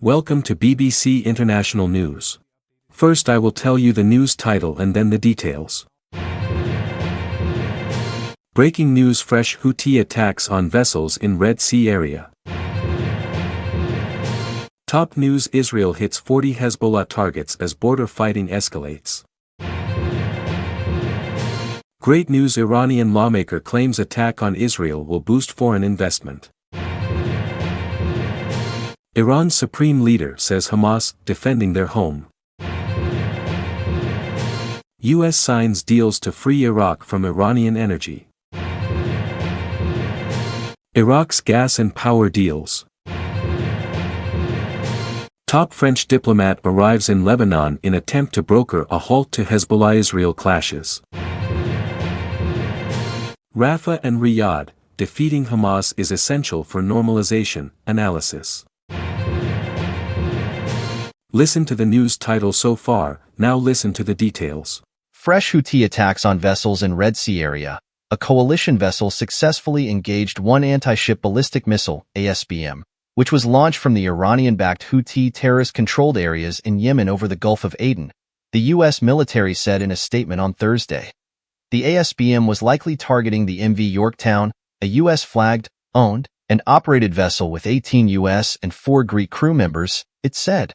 Welcome to BBC International News. First I will tell you the news title and then the details. Breaking news: fresh Houthi attacks on vessels in Red Sea area. Top news: Israel hits 40 Hezbollah targets as border fighting escalates. Great news: Iranian lawmaker claims attack on Israel will boost foreign investment. Iran's supreme leader says Hamas defending their home. U.S. signs deals to free Iraq from Iranian energy. Iraq's gas and power deals. Top French diplomat arrives in Lebanon in attempt to broker a halt to Hezbollah-Israel clashes. Rafah and Riyadh, defeating Hamas is essential for normalization, analysis. Listen to the news title so far, now listen to the details. Fresh Houthi attacks on vessels in Red Sea area. A coalition vessel successfully engaged one anti-ship ballistic missile, ASBM, which was launched from the Iranian-backed Houthi terrorist-controlled areas in Yemen over the Gulf of Aden, the U.S. military said in a statement on Thursday. The ASBM was likely targeting the MV Yorktown, a U.S.-flagged, owned, and operated vessel with 18 U.S. and 4 Greek crew members, it said.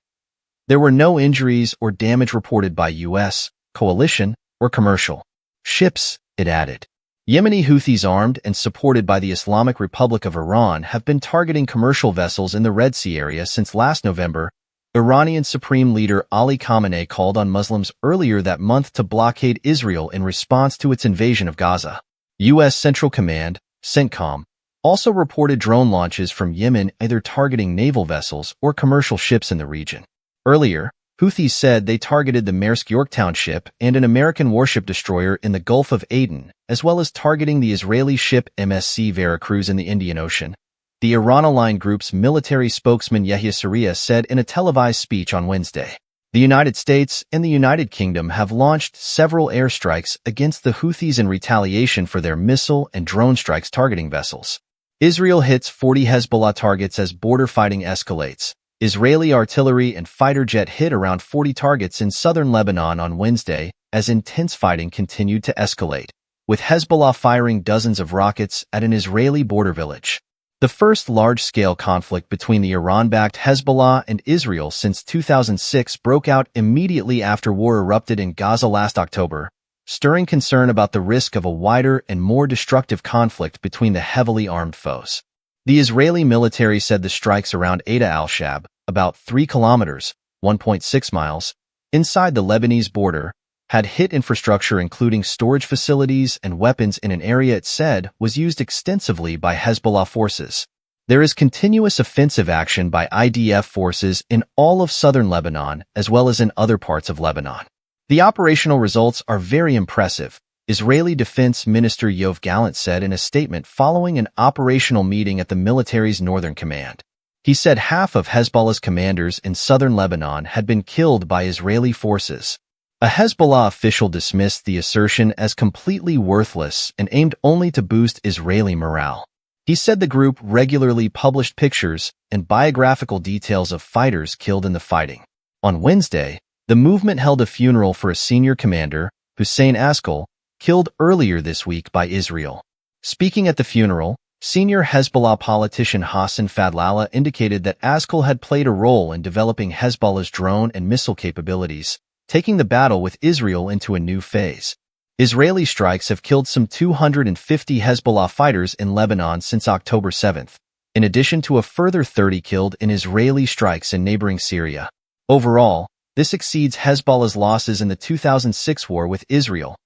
There were no injuries or damage reported by U.S., coalition, or commercial ships, it added. Yemeni Houthis, armed and supported by the Islamic Republic of Iran, have been targeting commercial vessels in the Red Sea area since last November. Iranian Supreme Leader Ali Khamenei called on Muslims earlier that month to blockade Israel in response to its invasion of Gaza. U.S. Central Command, CENTCOM, also reported drone launches from Yemen either targeting naval vessels or commercial ships in the region. Earlier, Houthis said they targeted the Maersk Yorktown ship and an American warship destroyer in the Gulf of Aden, as well as targeting the Israeli ship MSC Veracruz in the Indian Ocean. The Iran-aligned group's military spokesman Yahya Sarria said in a televised speech on Wednesday. The United States and the United Kingdom have launched several airstrikes against the Houthis in retaliation for their missile and drone strikes targeting vessels. Israel hits 40 Hezbollah targets as border fighting escalates. Israeli artillery and fighter jet hit around 40 targets in southern Lebanon on Wednesday as intense fighting continued to escalate, with Hezbollah firing dozens of rockets at an Israeli border village. The first large-scale conflict between the Iran-backed Hezbollah and Israel since 2006 broke out immediately after war erupted in Gaza last October, stirring concern about the risk of a wider and more destructive conflict between the heavily armed foes. The Israeli military said the strikes around Ada al-Shab, about 3 kilometers, 1.6 miles, inside the Lebanese border, had hit infrastructure including storage facilities and weapons in an area it said was used extensively by Hezbollah forces. There is continuous offensive action by IDF forces in all of southern Lebanon as well as in other parts of Lebanon. The operational results are very impressive, Israeli Defense Minister Yoav Gallant said in a statement following an operational meeting at the military's northern command. He said half of Hezbollah's commanders in southern Lebanon had been killed by Israeli forces. A Hezbollah official dismissed the assertion as completely worthless and aimed only to boost Israeli morale. He said the group regularly published pictures and biographical details of fighters killed in the fighting. On Wednesday, the movement held a funeral for a senior commander, Hussein Askell, killed earlier this week by Israel. Speaking at the funeral, senior Hezbollah politician Hassan Fadlallah indicated that Askell had played a role in developing Hezbollah's drone and missile capabilities, taking the battle with Israel into a new phase. Israeli strikes have killed some 250 Hezbollah fighters in Lebanon since October 7th, in addition to a further 30 killed in Israeli strikes in neighboring Syria. Overall, this exceeds Hezbollah's losses in the 2006 war with Israel.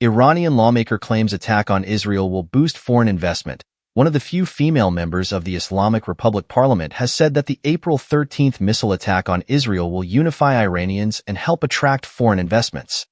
Iranian lawmaker claims attack on Israel will boost foreign investment. One of the few female members of the Islamic Republic Parliament has said that the April 13th missile attack on Israel will unify Iranians and help attract foreign investments.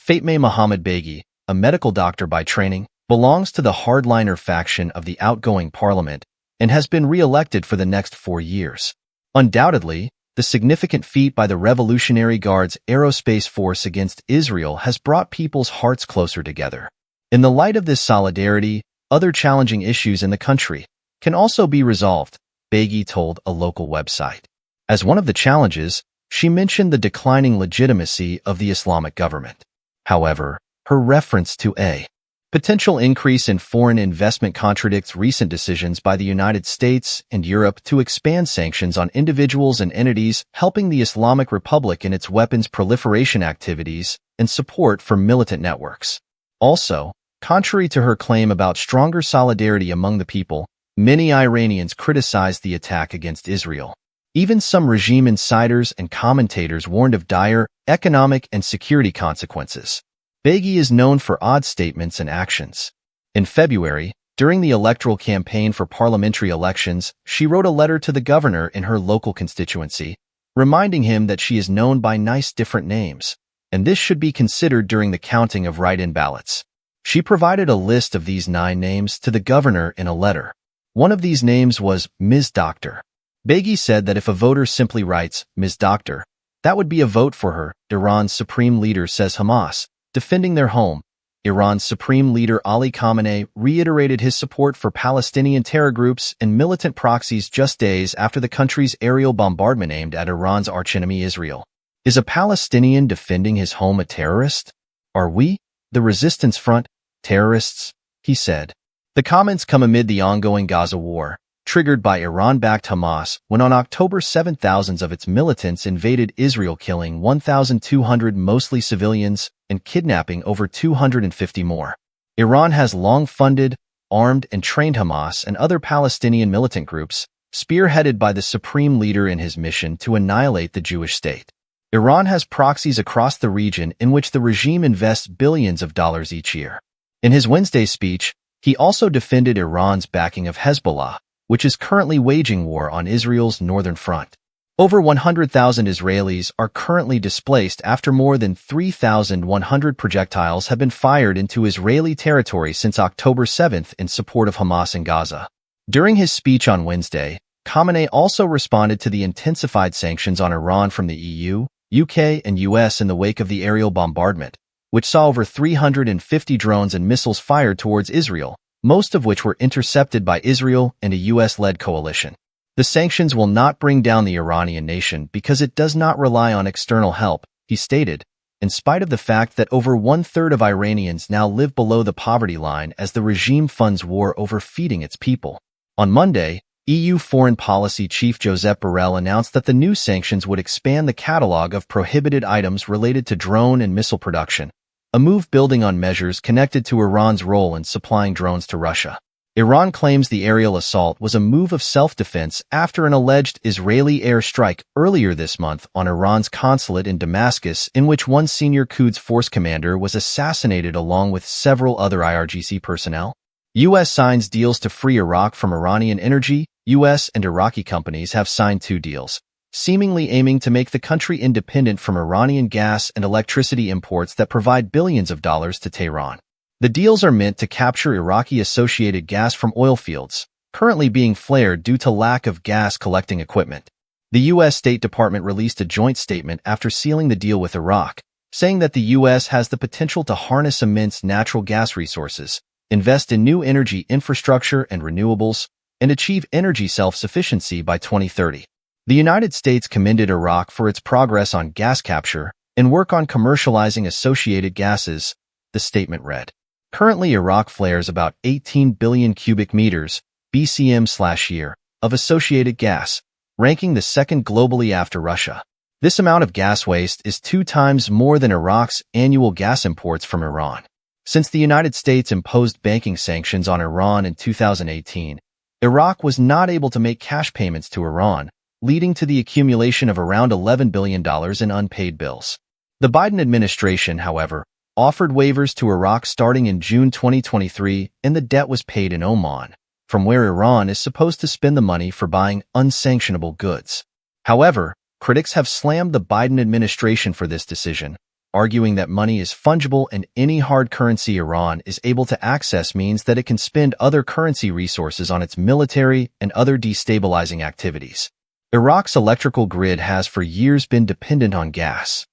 Fatmeh Mohammad Beghi, a medical doctor by training, belongs to the hardliner faction of the outgoing parliament and has been re-elected for the next 4 years. Undoubtedly, the significant feat by the Revolutionary Guard's aerospace force against Israel has brought people's hearts closer together. In the light of this solidarity, other challenging issues in the country can also be resolved, Beghi told a local website. As one of the challenges, she mentioned the declining legitimacy of the Islamic government. However, her reference to a potential increase in foreign investment contradicts recent decisions by the United States and Europe to expand sanctions on individuals and entities helping the Islamic Republic in its weapons proliferation activities and support for militant networks. Also, contrary to her claim about stronger solidarity among the people, many Iranians criticized the attack against Israel. Even some regime insiders and commentators warned of dire economic and security consequences. Beghi is known for odd statements and actions. In February, during the electoral campaign for parliamentary elections, she wrote a letter to the governor in her local constituency, reminding him that she is known by nice different names, and this should be considered during the counting of write-in ballots. She provided a list of these 9 names to the governor in a letter. One of these names was Ms. Doctor. Beghi said that if a voter simply writes, Ms. Doctor, that would be a vote for her, Iran's supreme leader says. Hamas, defending their home, Iran's supreme leader Ali Khamenei reiterated his support for Palestinian terror groups and militant proxies just days after the country's aerial bombardment aimed at Iran's archenemy Israel. Is a Palestinian defending his home a terrorist? Are we, the resistance front, terrorists? He said. The comments come amid the ongoing Gaza war, triggered by Iran-backed Hamas, when on October 7 thousands of its militants invaded Israel, killing 1,200 mostly civilians and kidnapping over 250 more. Iran has long funded, armed, and trained Hamas and other Palestinian militant groups, spearheaded by the supreme leader in his mission to annihilate the Jewish state. Iran has proxies across the region in which the regime invests billions of dollars each year. In his Wednesday speech, he also defended Iran's backing of Hezbollah, which is currently waging war on Israel's northern front. Over 100,000 Israelis are currently displaced after more than 3,100 projectiles have been fired into Israeli territory since October 7 in support of Hamas in Gaza. During his speech on Wednesday, Khamenei also responded to the intensified sanctions on Iran from the EU, UK, and US in the wake of the aerial bombardment, which saw over 350 drones and missiles fired towards Israel, most of which were intercepted by Israel and a US-led coalition. The sanctions will not bring down the Iranian nation because it does not rely on external help, he stated, in spite of the fact that over 1/3 of Iranians now live below the poverty line as the regime funds war over feeding its people. On Monday, EU Foreign Policy Chief Josep Borrell announced that the new sanctions would expand the catalog of prohibited items related to drone and missile production, a move building on measures connected to Iran's role in supplying drones to Russia. Iran claims the aerial assault was a move of self-defense after an alleged Israeli airstrike earlier this month on Iran's consulate in Damascus, in which one senior Quds Force commander was assassinated along with several other IRGC personnel. U.S. signs deals to free Iraq from Iranian energy. U.S. and Iraqi companies have signed 2 deals, seemingly aiming to make the country independent from Iranian gas and electricity imports that provide billions of dollars to Tehran. The deals are meant to capture Iraqi associated gas from oil fields, currently being flared due to lack of gas collecting equipment. The U.S. State Department released a joint statement after sealing the deal with Iraq, saying that the U.S. has the potential to harness immense natural gas resources, invest in new energy infrastructure and renewables, and achieve energy self-sufficiency by 2030. The United States commended Iraq for its progress on gas capture and work on commercializing associated gases, the statement read. Currently, Iraq flares about 18 billion cubic meters, BCM/year, of associated gas, ranking the second globally after Russia. This amount of gas waste is 2 times more than Iraq's annual gas imports from Iran. Since the United States imposed banking sanctions on Iran in 2018, Iraq was not able to make cash payments to Iran, leading to the accumulation of around $11 billion in unpaid bills. The Biden administration, however, offered waivers to Iraq starting in June 2023, and the debt was paid in Oman, from where Iran is supposed to spend the money for buying unsanctionable goods. However, critics have slammed the Biden administration for this decision, arguing that money is fungible and any hard currency Iran is able to access means that it can spend other currency resources on its military and other destabilizing activities. Iraq's electrical grid has for years been dependent on gas,